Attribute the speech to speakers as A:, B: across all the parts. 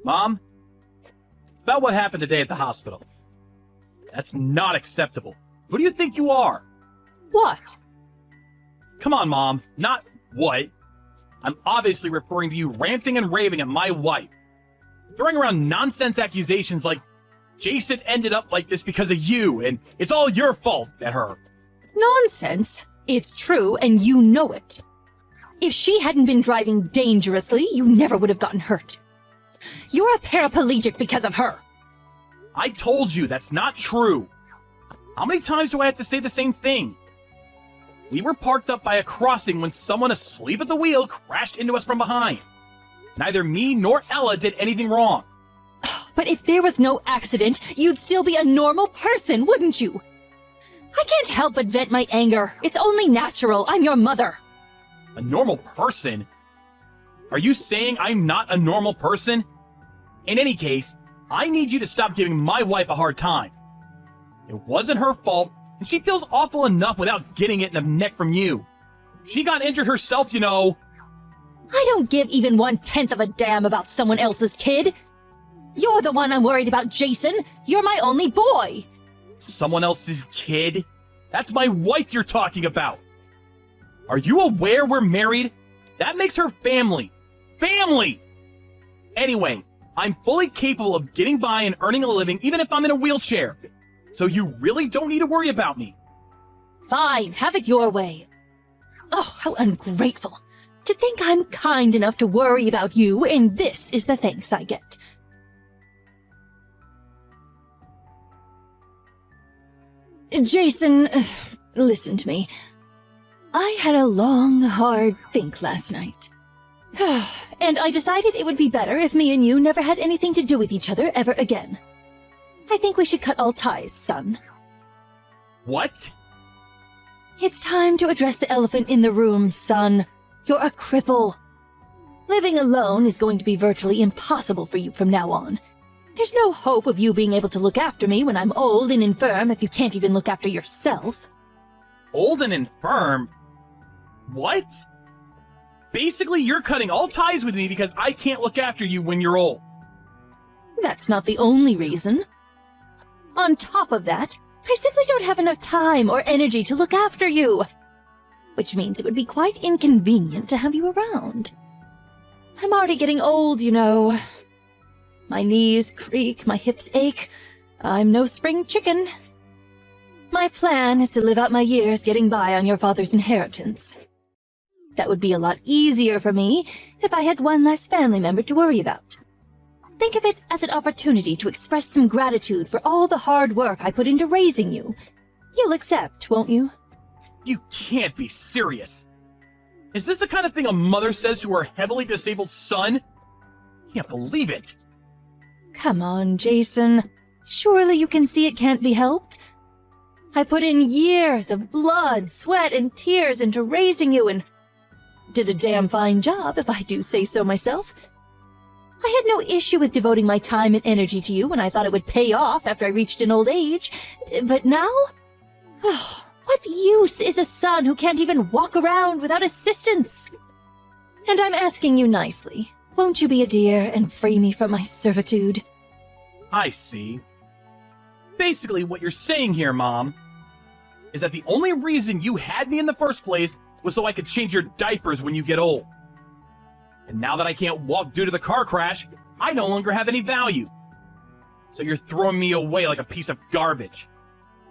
A: Mom, it's about what happened today at the hospital. That's not acceptable. Who do you think you are?
B: What?
A: Come on, Mom. Not what. I'm obviously referring to you ranting and raving at my wife. Throwing around nonsense accusations like Jason ended up like this because of you, and it's all your fault at her.
B: Nonsense. It's true, and you know it. If she hadn't been driving dangerously, you never would have gotten hurt. You're a paraplegic because of her.
A: I told you that's not true. How many times do I have to say the same thing? We were parked up by a crossing when someone asleep at the wheel crashed into us from behind. Neither me nor Ella did anything wrong.
B: But if there was no accident, you'd still be a normal person, wouldn't you? I can't help but vent my anger. It's only natural. I'm your mother.
A: A normal person? Are you saying I'm not a normal person? In any case, I need you to stop giving my wife a hard time. It wasn't her fault, and she feels awful enough without getting it in the neck from you. She got injured herself, you know.
B: I don't give even 1/10 of a damn about someone else's kid. You're the one I'm worried about, Jason. You're my only boy.
A: Someone else's kid? That's my wife you're talking about. Are you aware we're married? That makes her family. Family! Anyway, I'm fully capable of getting by and earning a living even if I'm in a wheelchair. So you really don't need to worry about me.
B: Fine, have it your way. Oh, how ungrateful. To think I'm kind enough to worry about you, and this is the thanks I get. Jason, listen to me. I had a long, hard think last night. And I decided it would be better if me and you never had anything to do with each other ever again. I think we should cut all ties, son.
A: What?
B: It's time to address the elephant in the room, son. You're a cripple. Living alone is going to be virtually impossible for you from now on. There's no hope of you being able to look after me when I'm old and infirm if you can't even look after yourself.
A: Old and infirm? What? Basically, you're cutting all ties with me because I can't look after you when you're old.
B: That's not the only reason. On top of that, I simply don't have enough time or energy to look after you. Which means it would be quite inconvenient to have you around. I'm already getting old, you know. My knees creak, my hips ache. I'm no spring chicken. My plan is to live out my years getting by on your father's inheritance. That would be a lot easier for me if I had one less family member to worry about. Think of it as an opportunity to express some gratitude for all the hard work I put into raising you. You'll accept, won't you?
A: You can't be serious. Is this the kind of thing a mother says to her heavily disabled son? Can't believe it.
B: Come on, Jason. Surely you can see it can't be helped. I put in years of blood, sweat, and tears into raising you and did a damn fine job, if I do say so myself. I had no issue with devoting my time and energy to you when I thought it would pay off after I reached an old age. But now? Oh, what use is a son who can't even walk around without assistance? And I'm asking you nicely. Won't you be a dear and free me from my servitude?
A: I see. Basically, what you're saying here, Mom, is that the only reason you had me in the first place was so I could change your diapers when you get old. And now that I can't walk due to the car crash, I no longer have any value. So you're throwing me away like a piece of garbage.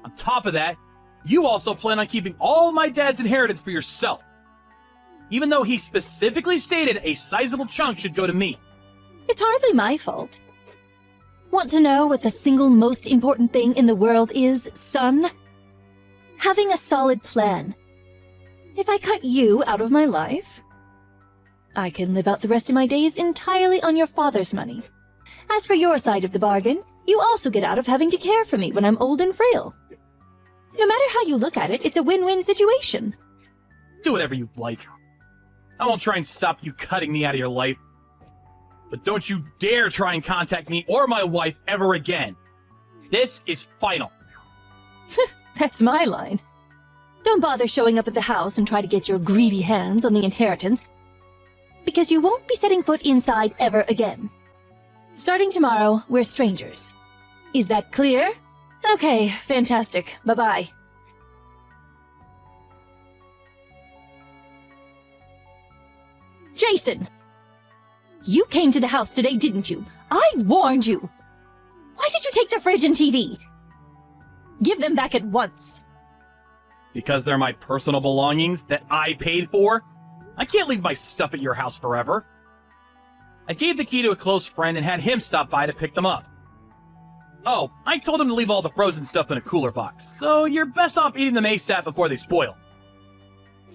A: On top of that, you also plan on keeping all my dad's inheritance for yourself. Even though he specifically stated a sizable chunk should go to me.
B: It's hardly my fault. Want to know what the single most important thing in the world is, son? Having a solid plan. If I cut you out of my life, I can live out the rest of my days entirely on your father's money. As for your side of the bargain, you also get out of having to care for me when I'm old and frail. No matter how you look at it, it's a win-win situation.
A: Do whatever you like. I won't try and stop you cutting me out of your life. But don't you dare try and contact me or my wife ever again. This is final.
B: That's my line. Don't bother showing up at the house and try to get your greedy hands on the inheritance, because you won't be setting foot inside ever again. Starting tomorrow, we're strangers. Is that clear? Okay, fantastic. Bye-bye. Jason! You came to the house today, didn't you? I warned you! Why did you take the fridge and TV? Give them back at once.
A: Because they're my personal belongings that I paid for? I can't leave my stuff at your house forever. I gave the key to a close friend and had him stop by to pick them up. Oh, I told him to leave all the frozen stuff in a cooler box, so you're best off eating them ASAP before they spoil.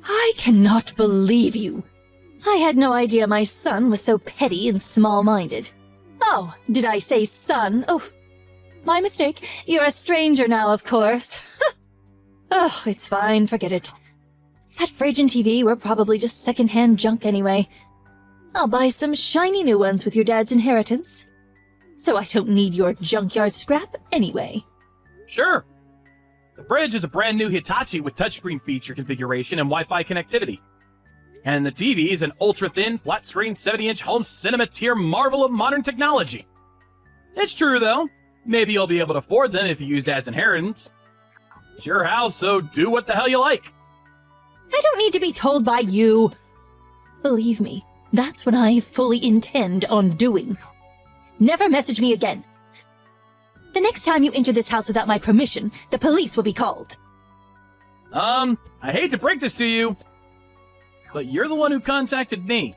B: I cannot believe you. I had no idea my son was so petty and small-minded. Oh, did I say son? Oh, my mistake. You're a stranger now, of course. Oh, it's fine, forget it. That fridge and TV were probably just second-hand junk anyway. I'll buy some shiny new ones with your dad's inheritance. So I don't need your junkyard scrap anyway.
A: Sure. The fridge is a brand new Hitachi with touchscreen feature configuration and Wi-Fi connectivity. And the TV is an ultra-thin, flat-screen, 70-inch home cinema tier marvel of modern technology. It's true, though. Maybe you'll be able to afford them if you use Dad's inheritance. It's your house, so do what the hell you like.
B: I don't need to be told by you. Believe me, that's what I fully intend on doing. Never message me again. The next time you enter this house without my permission, the police will be called.
A: I hate to break this to you, but you're the one who contacted me.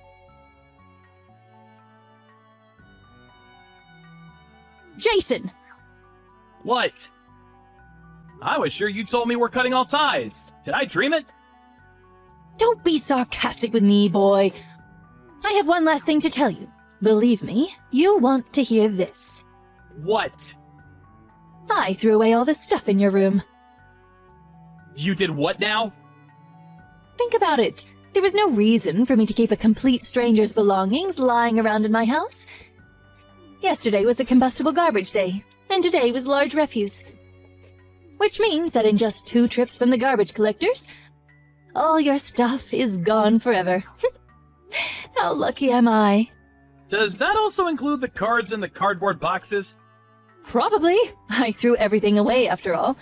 B: Jason!
A: What? I was sure you told me we're cutting all ties. Did I dream it?
B: Don't be sarcastic with me, boy. I have one last thing to tell you. Believe me, you want to hear this.
A: What?
B: I threw away all the stuff in your room.
A: You did what now?
B: Think about it. There was no reason for me to keep a complete stranger's belongings lying around in my house. Yesterday was a combustible garbage day, and today was large refuse. Which means that in just 2 trips from the garbage collectors, all your stuff is gone forever. How lucky am I?
A: Does that also include the cards in the cardboard boxes?
B: Probably. I threw everything away after all.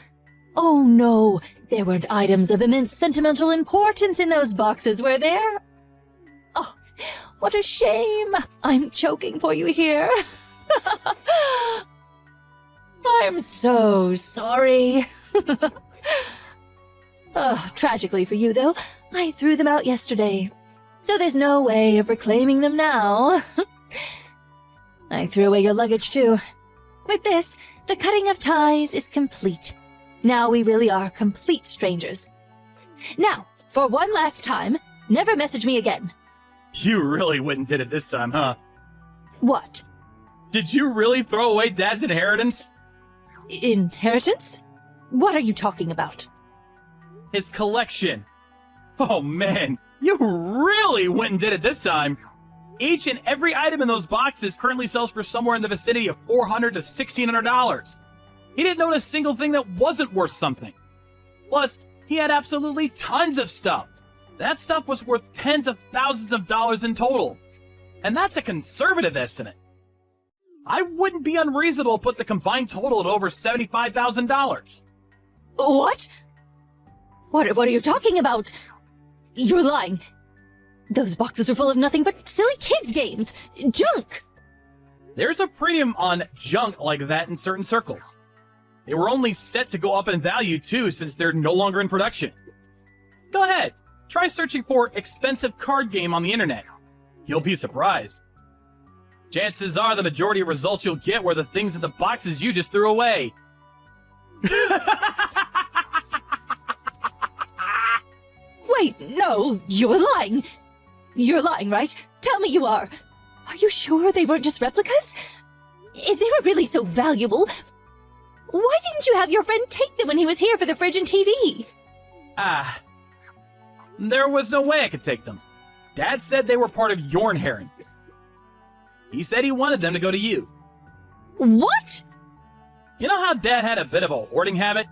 B: Oh no, there weren't items of immense sentimental importance in those boxes, were there? Oh, what a shame. I'm choking for you here. I'm so sorry. Oh, tragically for you, though, I threw them out yesterday. So there's no way of reclaiming them now. I threw away your luggage, too. With this, the cutting of ties is complete. Now we really are complete strangers. Now, for one last time, never message me again.
A: You really went and did it this time, huh?
B: What?
A: Did you really throw away Dad's inheritance?
B: Inheritance? What are you talking about?
A: His collection. Oh man, you really went and did it this time. Each and every item in those boxes currently sells for somewhere in the vicinity of $400 to $1,600. He didn't own a single thing that wasn't worth something. Plus, he had absolutely tons of stuff. That stuff was worth tens of thousands of dollars in total. And that's a conservative estimate. I wouldn't be unreasonable to put the combined total at over $75,000.
B: What? What are you talking about? You're lying. Those boxes are full of nothing but silly kids' games. Junk!
A: There's a premium on junk like that in certain circles. They were only set to go up in value too, since they're no longer in production. Go ahead, try searching for expensive card game on the internet. You'll be surprised. Chances are the majority of results you'll get were the things in the boxes you just threw away.
B: Wait, no, you're lying. You're lying, right? Tell me you are. Are you sure they weren't just replicas? If they were really so valuable, why didn't you have your friend take them when he was here for the fridge and TV?
A: There was no way I could take them. Dad said they were part of your inheritance. He said he wanted them to go to you.
B: What?
A: You know how Dad had a bit of a hoarding habit?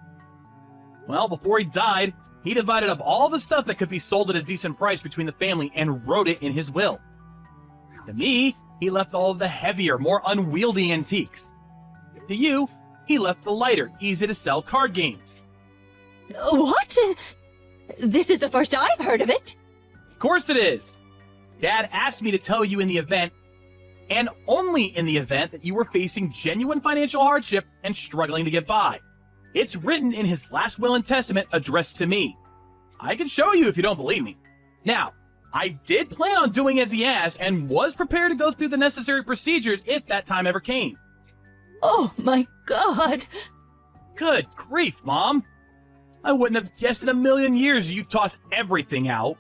A: Well, before he died, he divided up all the stuff that could be sold at a decent price between the family and wrote it in his will. To me, he left all of the heavier, more unwieldy antiques. To you, he left the lighter, easy-to-sell card games.
B: What? This is the first I've heard of it.
A: Of course it is. Dad asked me to tell you in the event, and only in the event, that you were facing genuine financial hardship and struggling to get by. It's written in his last will and testament addressed to me. I can show you if you don't believe me. Now, I did plan on doing as he asked and was prepared to go through the necessary procedures if that time ever came.
B: Oh my God.
A: Good grief, Mom. I wouldn't have guessed in a million years you'd toss everything out.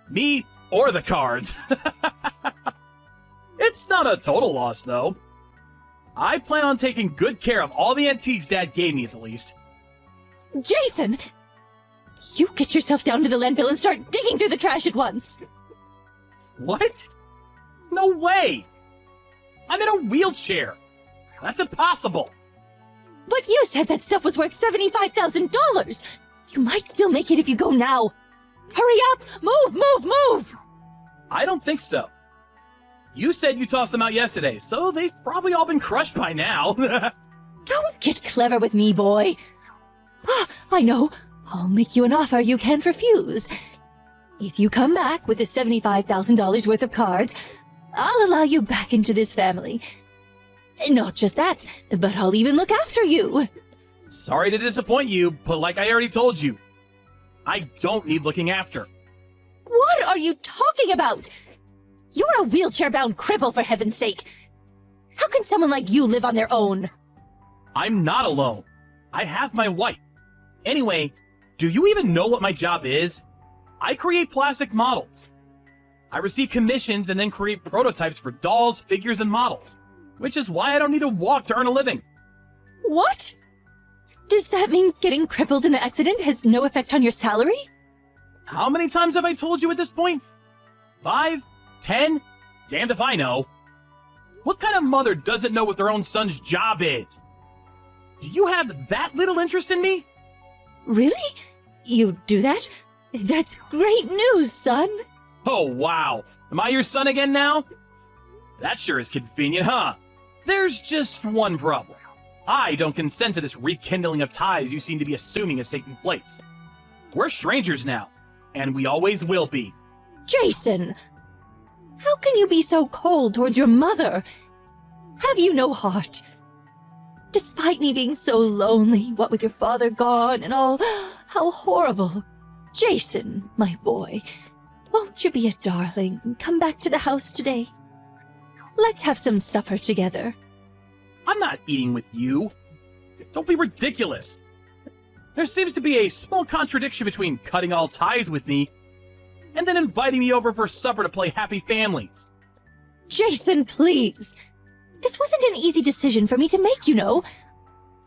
A: Me or the cards. It's not a total loss, though. I plan on taking good care of all the antiques Dad gave me, at the least.
B: Jason! You get yourself down to the landfill and start digging through the trash at once.
A: What? No way! I'm in a wheelchair. That's impossible.
B: But you said that stuff was worth $75,000. You might still make it if you go now. Hurry up! Move!
A: I don't think so. You said you tossed them out yesterday, so they've probably all been crushed by now.
B: Don't get clever with me, boy. Ah, I know. I'll make you an offer you can't refuse. If you come back with the $75,000 worth of cards, I'll allow you back into this family. Not just that, but I'll even look after you.
A: Sorry to disappoint you, but like I already told you, I don't need looking after.
B: What are you talking about? You're a wheelchair-bound cripple, for heaven's sake. How can someone like you live on their own?
A: I'm not alone. I have my wife. Anyway, do you even know what my job is? I create plastic models. I receive commissions and then create prototypes for dolls, figures, and models, which is why I don't need to walk to earn a living.
B: What? Does that mean getting crippled in the accident has no effect on your salary?
A: How many times have I told you at this point? 5? 10? Damned if I know. What kind of mother doesn't know what their own son's job is? Do you have that little interest in me?
B: Really? You do that? That's great news, son.
A: Oh, wow. Am I your son again now? That sure is convenient, huh? There's just one problem. I don't consent to this rekindling of ties you seem to be assuming is taking place. We're strangers now, and we always will be.
B: Jason! How can you be so cold towards your mother? Have you no heart? Despite me being so lonely, what with your father gone and all, how horrible. Jason, my boy, won't you be a darling and come back to the house today? Let's have some supper together.
A: I'm not eating with you. Don't be ridiculous. There seems to be a small contradiction between cutting all ties with me and then inviting me over for supper to play Happy Families.
B: Jason, please. This wasn't an easy decision for me to make, you know.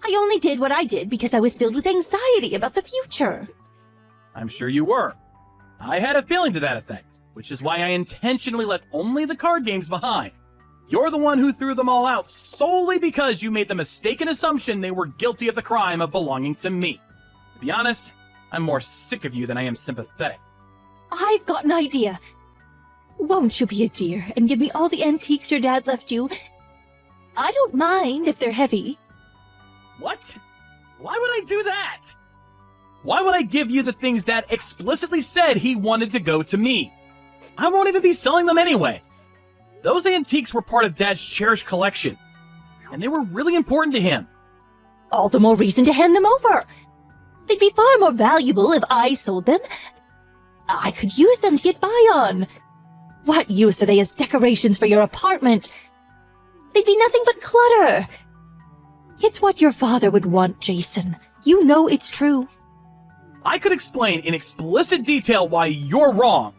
B: I only did what I did because I was filled with anxiety about the future.
A: I'm sure you were. I had a feeling to that effect, which is why I intentionally left only the card games behind. You're the one who threw them all out solely because you made the mistaken assumption they were guilty of the crime of belonging to me. To be honest, I'm more sick of you than I am sympathetic.
B: I've got an idea. Won't you be a dear and give me all the antiques your dad left you? I don't mind if they're heavy.
A: What? Why would I do that? Why would I give you the things Dad explicitly said he wanted to go to me? I won't even be selling them anyway. Those antiques were part of Dad's cherished collection, and they were really important to him.
B: All the more reason to hand them over. They'd be far more valuable if I sold them. I could use them to get by on. What use are they as decorations for your apartment? They'd be nothing but clutter. It's what your father would want, Jason. You know it's true.
A: I could explain in explicit detail why you're wrong,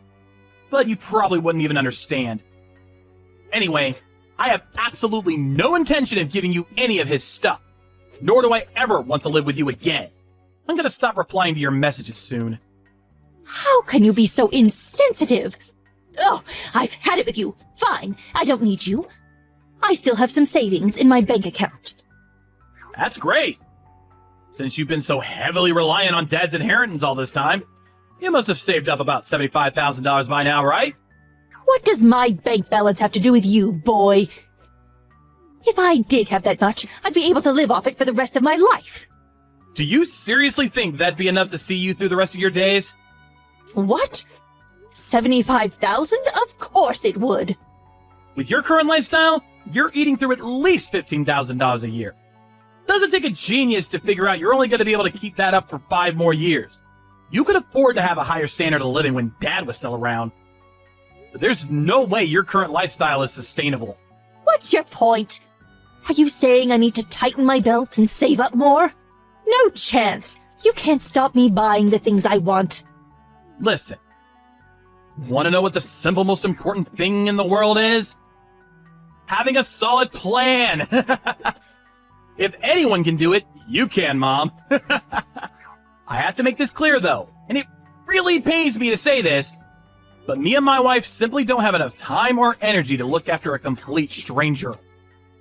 A: but you probably wouldn't even understand. Anyway, I have absolutely no intention of giving you any of his stuff, nor do I ever want to live with you again. I'm gonna stop replying to your messages soon.
B: How can you be so insensitive? Oh, I've had it with you. Fine, I don't need you. I still have some savings in my bank account.
A: That's great. Since you've been so heavily reliant on Dad's inheritance all this time, you must have saved up about $75,000 by now, right?
B: What does my bank balance have to do with you, boy? If I did have that much, I'd be able to live off it for the rest of my life.
A: Do you seriously think that'd be enough to see you through the rest of your days?
B: What? 75,000? Of course it would.
A: With your current lifestyle, you're eating through at least $15,000 a year. Doesn't take a genius to figure out you're only going to be able to keep that up for 5 more years. You could afford to have a higher standard of living when Dad was still around. But there's no way your current lifestyle is sustainable.
B: What's your point? Are you saying I need to tighten my belt and save up more? No chance. You can't stop me buying the things I want.
A: Listen. Want to know what the simple, most important thing in the world is? Having a solid plan. If anyone can do it, you can, Mom. I have to make this clear, though, and it really pains me to say this, but me and my wife simply don't have enough time or energy to look after a complete stranger.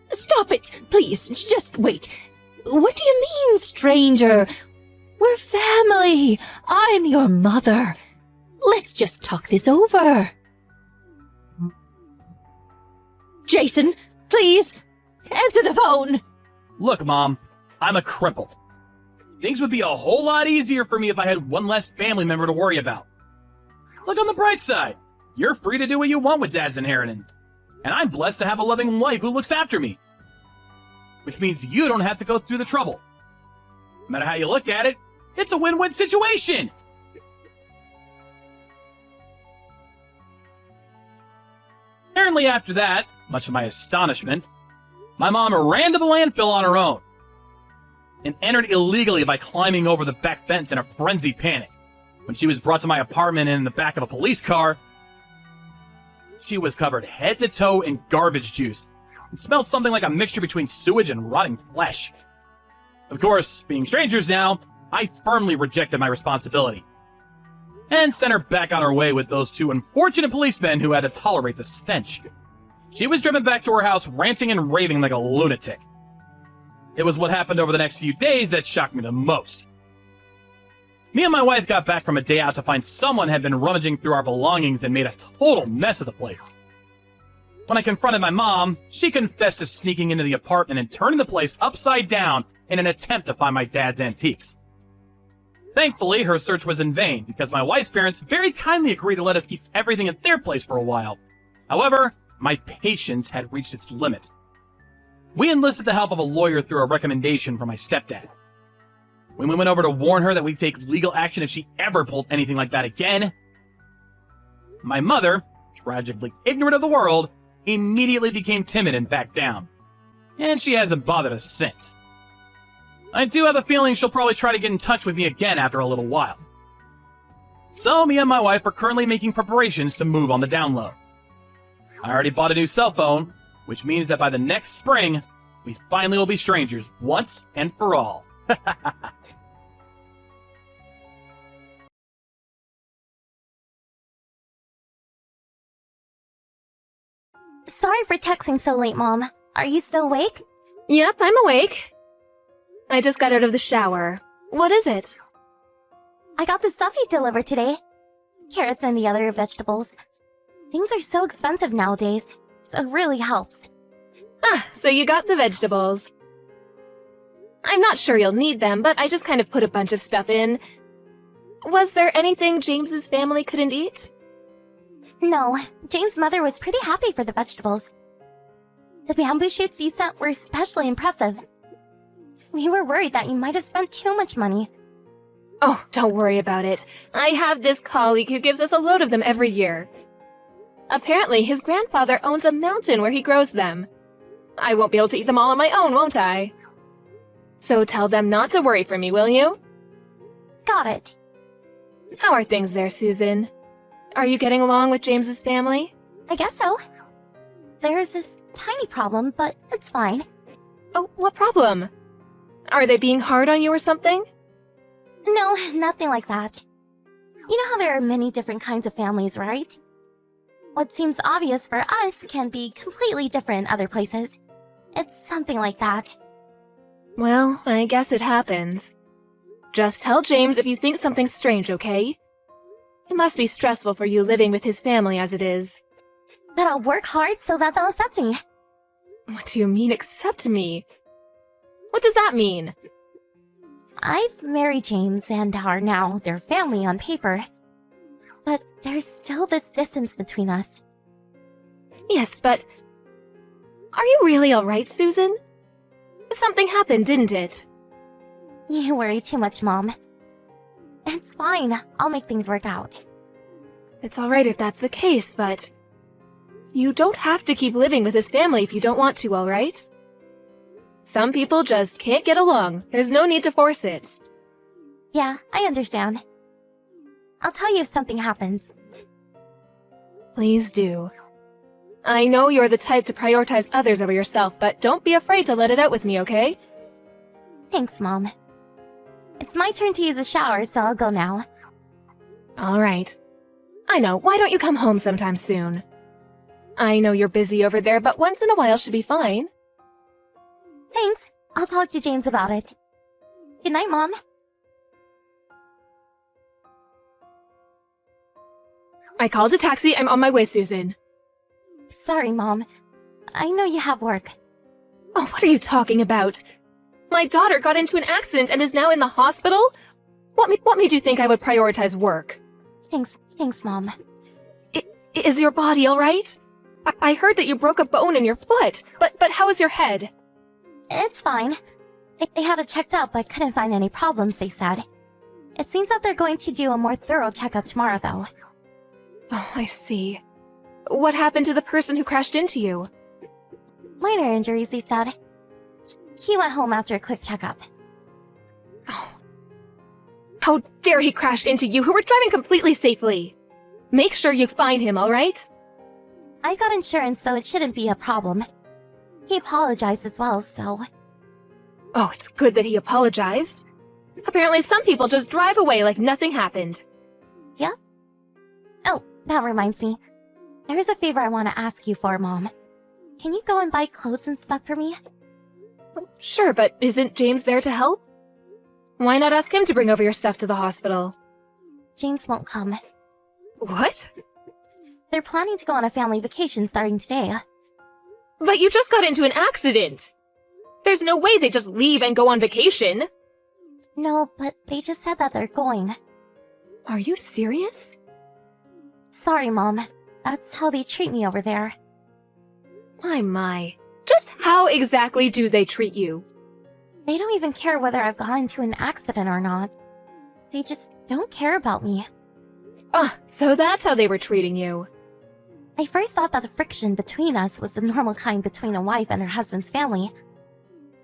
B: Stop it, please. Just wait. What do you mean, stranger? We're family. I'm your mother. Let's just talk this over. Jason, please, answer the phone.
A: Look, Mom, I'm a cripple. Things would be a whole lot easier for me if I had one less family member to worry about. Look on the bright side. You're free to do what you want with Dad's inheritance. And I'm blessed to have a loving wife who looks after me. Which means you don't have to go through the trouble. No matter how you look at it, it's a win-win situation. Apparently after that, much to my astonishment, my mom ran to the landfill on her own and entered illegally by climbing over the back fence in a frenzied panic. When she was brought to my apartment in the back of a police car, she was covered head to toe in garbage juice and smelled something like a mixture between sewage and rotting flesh. Of course, being strangers now, I firmly rejected my responsibility and sent her back on her way with those 2 unfortunate policemen who had to tolerate the stench. She was driven back to her house ranting and raving like a lunatic. It was what happened over the next few days that shocked me the most. Me and my wife got back from a day out to find someone had been rummaging through our belongings and made a total mess of the place. When I confronted my mom, she confessed to sneaking into the apartment and turning the place upside down in an attempt to find my dad's antiques. Thankfully, her search was in vain because my wife's parents very kindly agreed to let us keep everything at their place for a while. However, my patience had reached its limit. We enlisted the help of a lawyer through a recommendation from my stepdad. When we went over to warn her that we'd take legal action if she ever pulled anything like that again, my mother, tragically ignorant of the world, immediately became timid and backed down. And she hasn't bothered us since. I do have a feeling she'll probably try to get in touch with me again after a little while. So me and my wife are currently making preparations to move on the down low. I already bought a new cell phone, which means that by the next spring, we finally will be strangers once and for all.
C: Sorry for texting so late, Mom. Are you still awake?
D: Yep, I'm awake. I just got out of the shower. What is it?
C: I got the stuff you delivered today. Carrots and the other vegetables. Things are so expensive nowadays, so it really helps.
D: Ah, so you got the vegetables. I'm not sure you'll need them, but I just kind of put a bunch of stuff in. Was there anything James's family couldn't eat?
C: No, James' mother was pretty happy for the vegetables. The bamboo shoots you sent were especially impressive. We were worried that you might have spent too much money.
D: Oh, don't worry about it. I have this colleague who gives us a load of them every year. Apparently, his grandfather owns a mountain where he grows them. I won't be able to eat them all on my own, won't I? So tell them not to worry for me, will you?
C: Got it.
D: How are things there, Susan? Are you getting along with James's family?
C: I guess so. There's this tiny problem, but it's fine.
D: Oh, what problem? Are they being hard on you or something?
C: No, nothing like that. You know how there are many different kinds of families, right? What seems obvious for us can be completely different in other places. It's something like that.
D: Well, I guess it happens. Just tell James if you think something's strange, okay? It must be stressful for you living with his family as it is.
C: that I'll work hard so that they'll accept me.
D: What do you mean, accept me? What does that mean?
C: I've married James and are now their family on paper. But there's still this distance between us.
D: Yes, but... Are you really alright, Susan? Something happened, didn't it?
C: You worry too much, Mom. It's fine. I'll make things work out.
D: It's alright if that's the case, but... You don't have to keep living with his family if you don't want to, alright? Some people just can't get along. There's no need to force it.
C: Yeah, I understand. I'll tell you if something happens.
D: Please do. I know you're the type to prioritize others over yourself, but don't be afraid to let it out with me, okay?
C: Thanks, Mom. It's my turn to use a shower, so I'll go now.
D: Alright. I know, why don't you come home sometime soon? I know you're busy over there, but once in a while should be fine.
C: Thanks. I'll talk to James about it. Good night, Mom.
D: I called a taxi. I'm on my way, Susan.
C: Sorry, Mom. I know you have work.
D: Oh, what are you talking about? My daughter got into an accident and is now in the hospital? What made you think I would prioritize work?
C: Thanks, Mom.
D: Is your body alright? I heard that you broke a bone in your foot, but how is your head?
C: It's fine. They had it checked out but couldn't find any problems, they said. It seems that they're going to do a more thorough checkup tomorrow, though.
D: Oh, I see. What happened to the person who crashed into you?
C: Minor injuries, they said. He went home after a quick checkup.
D: Oh. How dare he crash into you who were driving completely safely? Make sure you find him, alright?
C: I got insurance, so it shouldn't be a problem. He apologized as well, so...
D: Oh, it's good that he apologized. Apparently some people just drive away like nothing happened.
C: Yeah? Oh, that reminds me. There's a favor I want to ask you for, Mom. Can you go and buy clothes and stuff for me?
D: Sure, but isn't James there to help? Why not ask him to bring over your stuff to the hospital?
C: James won't come.
D: What?
C: They're planning to go on a family vacation starting today.
D: But you just got into an accident! There's no way they just leave and go on vacation!
C: No, but they just said that they're going.
D: Are you serious?
C: Sorry, Mom. That's how they treat me over there.
D: My. Just how exactly do they treat you?
C: They don't even care whether I've gotten into an accident or not. They just don't care about me.
D: Ah, so that's how they were treating you.
C: I first thought that the friction between us was the normal kind between a wife and her husband's family,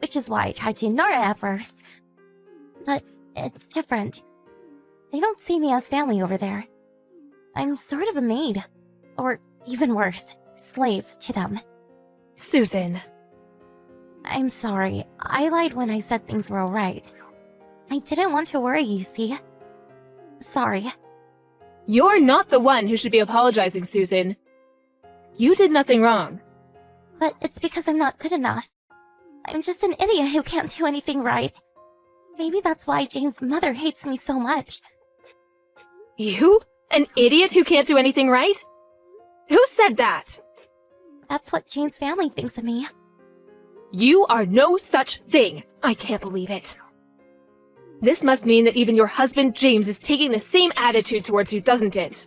C: which is why I tried to ignore it at first. But it's different. They don't see me as family over there. I'm sort of a maid, or even worse, slave to them.
D: Susan.
C: I'm sorry. I lied when I said things were alright. I didn't want to worry you, see? Sorry.
D: You're not the one who should be apologizing, Susan. You did nothing wrong.
C: But it's because I'm not good enough. I'm just an idiot who can't do anything right. Maybe that's why James' mother hates me so much.
D: You? An idiot who can't do anything right? Who said that?
C: That's what James' family thinks of me.
D: You are no such thing. I can't believe it. This must mean that even your husband, James, is taking the same attitude towards you, doesn't it?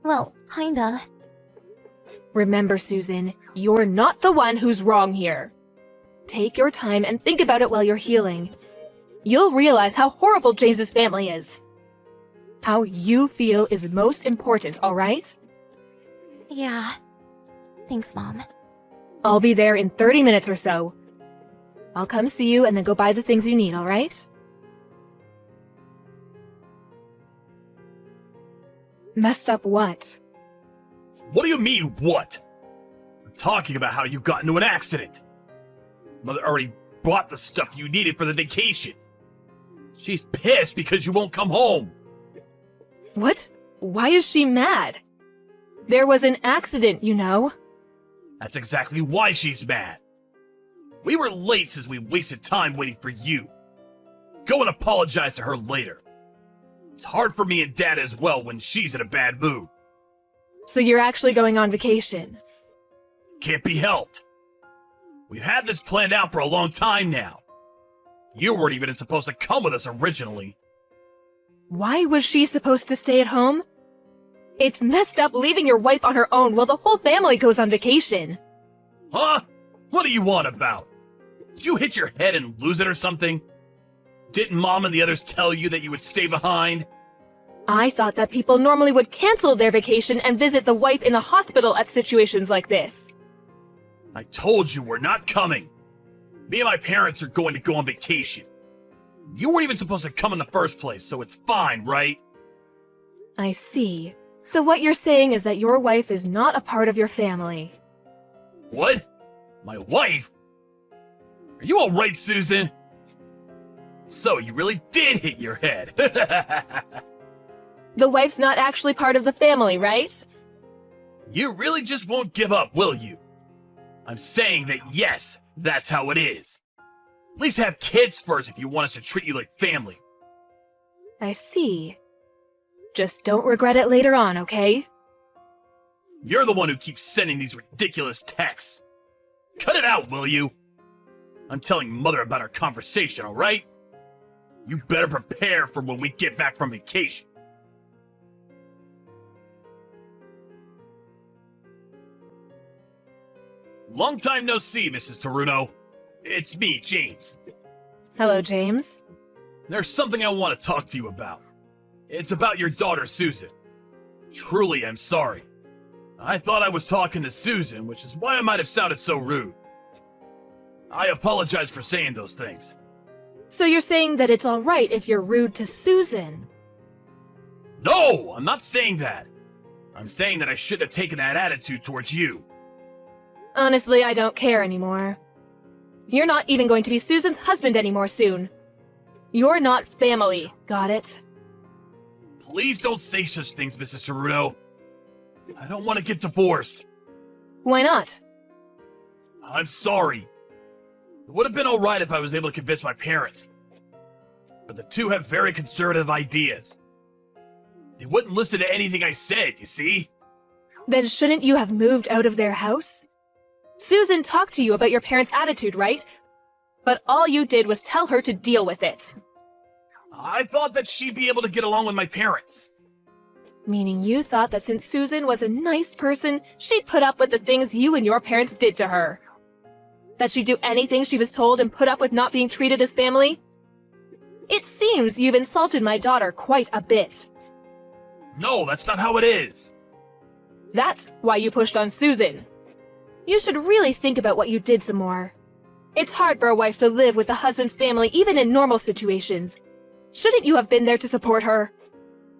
C: Well, kinda.
D: Remember, Susan, you're not the one who's wrong here. Take your time and think about it while you're healing. You'll realize how horrible James's family is. How you feel is most important, alright?
C: Yeah. Thanks, Mom.
D: I'll be there in 30 minutes or so. I'll come see you and then go buy the things you need, alright? Messed up what?
A: What do you mean, what? I'm talking about how you got into an accident. Mother already bought the stuff you needed for the vacation. She's pissed because you won't come home.
D: What? Why is she mad? There was an accident, you know.
A: That's exactly why she's mad. We were late since we wasted time waiting for you. Go and apologize to her later. It's hard for me and Dad as well when she's in a bad mood.
D: So you're actually going on vacation?
A: Can't be helped. We've had this planned out for a long time now. You weren't even supposed to come with us originally.
D: Why was she supposed to stay at home? It's messed up leaving your wife on her own while the whole family goes on vacation.
A: Huh? What do you want about? Did you hit your head and lose it or something? Didn't Mom and the others tell you that you would stay behind?
D: I thought that people normally would cancel their vacation and visit the wife in the hospital at situations like this.
A: I told you we're not coming. Me and my parents are going to go on vacation. You weren't even supposed to come in the first place, so it's fine, right?
D: I see. So what you're saying is that your wife is not a part of your family.
A: What? My wife? Are you alright, Susan? So you really did hit your head.
D: The wife's not actually part of the family, right?
A: You really just won't give up, will you? I'm saying that yes, that's how it is. At least have kids first if you want us to treat you like family.
D: I see. Just don't regret it later on, okay?
A: You're the one who keeps sending these ridiculous texts. Cut it out, will you? I'm telling Mother about our conversation, alright? You better prepare for when we get back from vacation. Long time no see, Mrs. Taruno. It's me, James.
D: Hello, James.
A: There's something I want to talk to you about. It's about your daughter, Susan. Truly, I'm sorry. I thought I was talking to Susan, which is why I might have sounded so rude. I apologize for saying those things.
D: So you're saying that it's alright if you're rude to Susan?
A: No, I'm not saying that. I'm saying that I shouldn't have taken that attitude towards you.
D: Honestly, I don't care anymore. You're not even going to be Susan's husband anymore soon. You're not family, got it?
A: Please don't say such things, Mrs. Ceruto. I don't want to get divorced.
D: Why not?
A: I'm sorry. It would have been alright if I was able to convince my parents. But the two have very conservative ideas. They wouldn't listen to anything I said, you see?
D: Then shouldn't you have moved out of their house? Susan talked to you about your parents' attitude, right? But all you did was tell her to deal with it.
A: I thought that she'd be able to get along with my parents.
D: Meaning you thought that since Susan was a nice person, she'd put up with the things you and your parents did to her. That she'd do anything she was told and put up with not being treated as family? It seems you've insulted my daughter quite a bit.
A: No, that's not how it is.
D: That's why you pushed on Susan. You should really think about what you did some more. It's hard for a wife to live with the husband's family even in normal situations. Shouldn't you have been there to support her?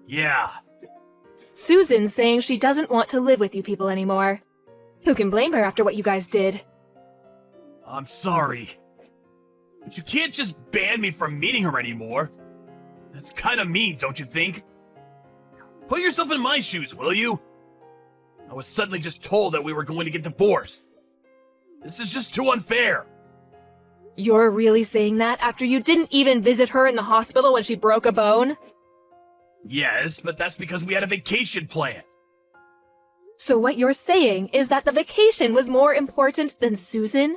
A: Yeah.
D: Susan's saying she doesn't want to live with you people anymore. Who can blame her after what you guys did?
A: I'm sorry. But you can't just ban me from meeting her anymore. That's kind of mean, don't you think? Put yourself in my shoes, will you? I was suddenly just told that we were going to get divorced. This is just too unfair.
D: You're really saying that after you didn't even visit her in the hospital when she broke a bone?
A: Yes, but that's because we had a vacation plan.
D: So what you're saying is that the vacation was more important than Susan?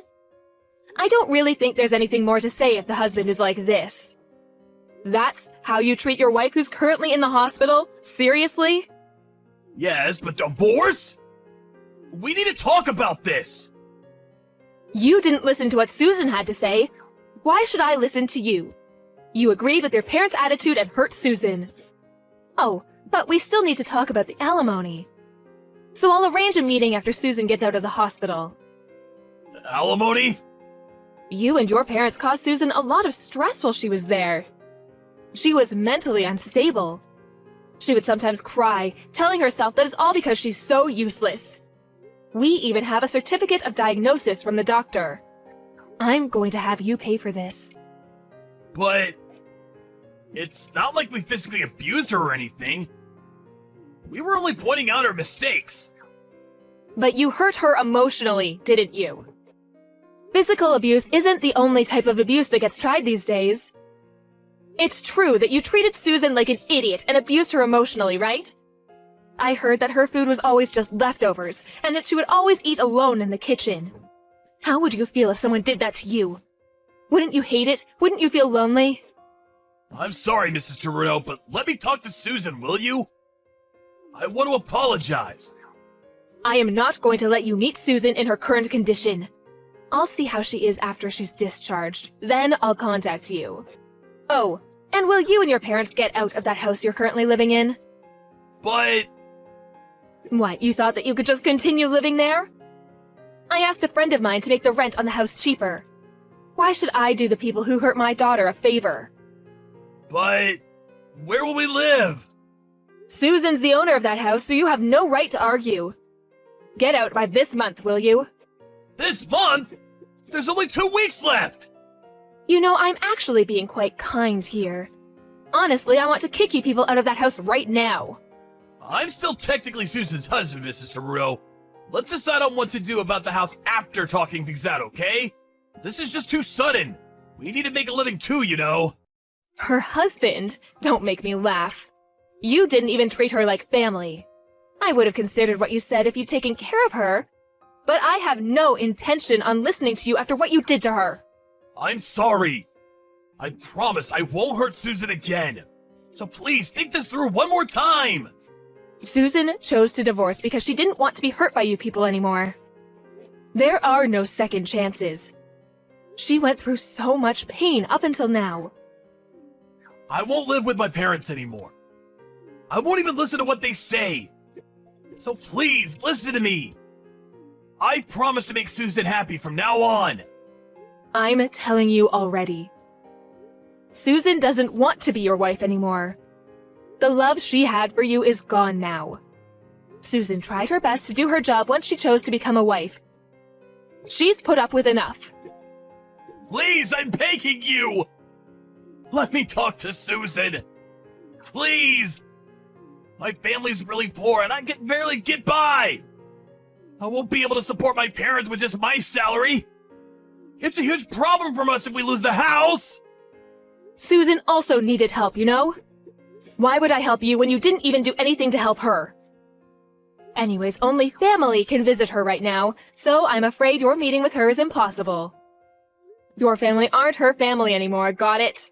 D: I don't really think there's anything more to say if the husband is like this. That's how you treat your wife who's currently in the hospital? Seriously?
A: Yes, but divorce? We need to talk about this.
D: You didn't listen to what Susan had to say. Why should I listen to you? You agreed with your parents' attitude and hurt Susan. Oh, but we still need to talk about the alimony. So I'll arrange a meeting after Susan gets out of the hospital.
A: Alimony?
D: You and your parents caused Susan a lot of stress while she was there. She was mentally unstable. She would sometimes cry, telling herself that it's all because she's so useless. We even have a certificate of diagnosis from the doctor. I'm going to have you pay for this.
A: But it's not like we physically abused her or anything. We were only pointing out her mistakes.
D: But you hurt her emotionally, didn't you? Physical abuse isn't the only type of abuse that gets tried these days. It's true that you treated Susan like an idiot and abused her emotionally, right? I heard that her food was always just leftovers, and that she would always eat alone in the kitchen. How would you feel if someone did that to you? Wouldn't you hate it? Wouldn't you feel lonely?
A: I'm sorry, Mrs. Teruno, but let me talk to Susan, will you? I want to apologize.
D: I am not going to let you meet Susan in her current condition. I'll see how she is after she's discharged. Then I'll contact you. Oh, and will you and your parents get out of that house you're currently living in?
A: But...
D: What, you thought that you could just continue living there? I asked a friend of mine to make the rent on the house cheaper. Why should I do the people who hurt my daughter a favor?
A: But... where will we live?
D: Susan's the owner of that house, so you have no right to argue. Get out by this month, will you?
A: This month? There's only 2 weeks left!
D: You know, I'm actually being quite kind here. Honestly, I want to kick you people out of that house right now.
A: I'm still technically Susan's husband, Mrs. Teruno. Let's decide on what to do about the house after talking things out, okay? This is just too sudden. We need to make a living too, you know.
D: Her husband? Don't make me laugh. You didn't even treat her like family. I would have considered what you said if you'd taken care of her, but I have no intention on listening to you after what you did to her.
A: I'm sorry. I promise I won't hurt Susan again. So please think this through one more time.
D: Susan chose to divorce because she didn't want to be hurt by you people anymore. There are no second chances. She went through so much pain up until now.
A: I won't live with my parents anymore. I won't even listen to what they say. So please, listen to me. I promise to make Susan happy from now on.
D: I'm telling you already. Susan doesn't want to be your wife anymore. The love she had for you is gone now. Susan tried her best to do her job once she chose to become a wife. She's put up with enough.
A: Please, I'm begging you. Let me talk to Susan. Please. My family's really poor and I can barely get by. I won't be able to support my parents with just my salary. It's a huge problem for us if we lose the house.
D: Susan also needed help, you know? Why would I help you when you didn't even do anything to help her? Anyways, only family can visit her right now, so I'm afraid your meeting with her is impossible. Your family aren't her family anymore, got it?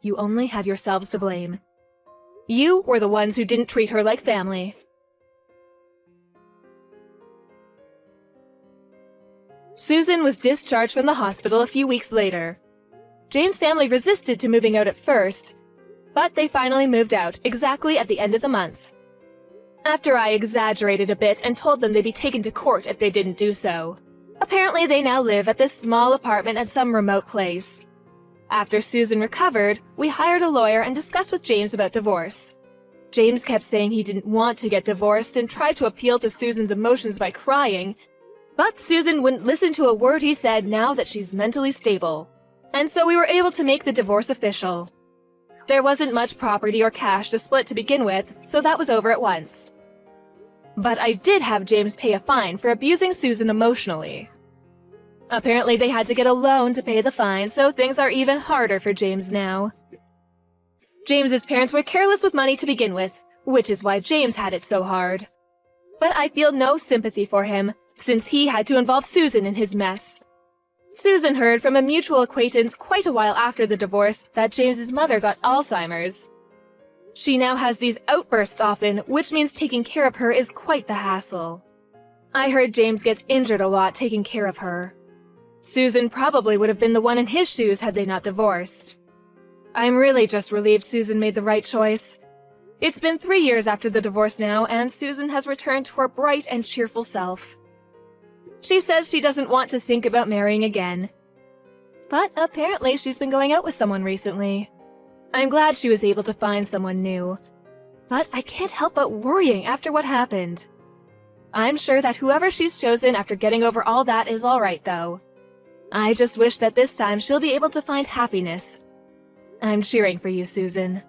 D: You only have yourselves to blame. You were the ones who didn't treat her like family. Susan was discharged from the hospital a few weeks later. James' family resisted to moving out at first, but they finally moved out exactly at the end of the month. After I exaggerated a bit and told them they'd be taken to court if they didn't do so. Apparently they now live at this small apartment at some remote place. After Susan recovered, we hired a lawyer and discussed with James about divorce. James kept saying he didn't want to get divorced and tried to appeal to Susan's emotions by crying, but Susan wouldn't listen to a word he said now that she's mentally stable. And so we were able to make the divorce official. There wasn't much property or cash to split to begin with, so that was over at once. But I did have James pay a fine for abusing Susan emotionally. Apparently they had to get a loan to pay the fine, so things are even harder for James now. James's parents were careless with money to begin with, which is why James had it so hard. But I feel no sympathy for him, since he had to involve Susan in his mess. Susan heard from a mutual acquaintance quite a while after the divorce that James's mother got Alzheimer's. She now has these outbursts often, which means taking care of her is quite the hassle. I heard James gets injured a lot taking care of her. Susan probably would have been the one in his shoes had they not divorced. I'm really just relieved Susan made the right choice. It's been 3 years after the divorce now, and Susan has returned to her bright and cheerful self. She says she doesn't want to think about marrying again. But apparently she's been going out with someone recently. I'm glad she was able to find someone new. But I can't help but worrying after what happened. I'm sure that whoever she's chosen after getting over all that is alright though. I just wish that this time she'll be able to find happiness. I'm cheering for you, Susan.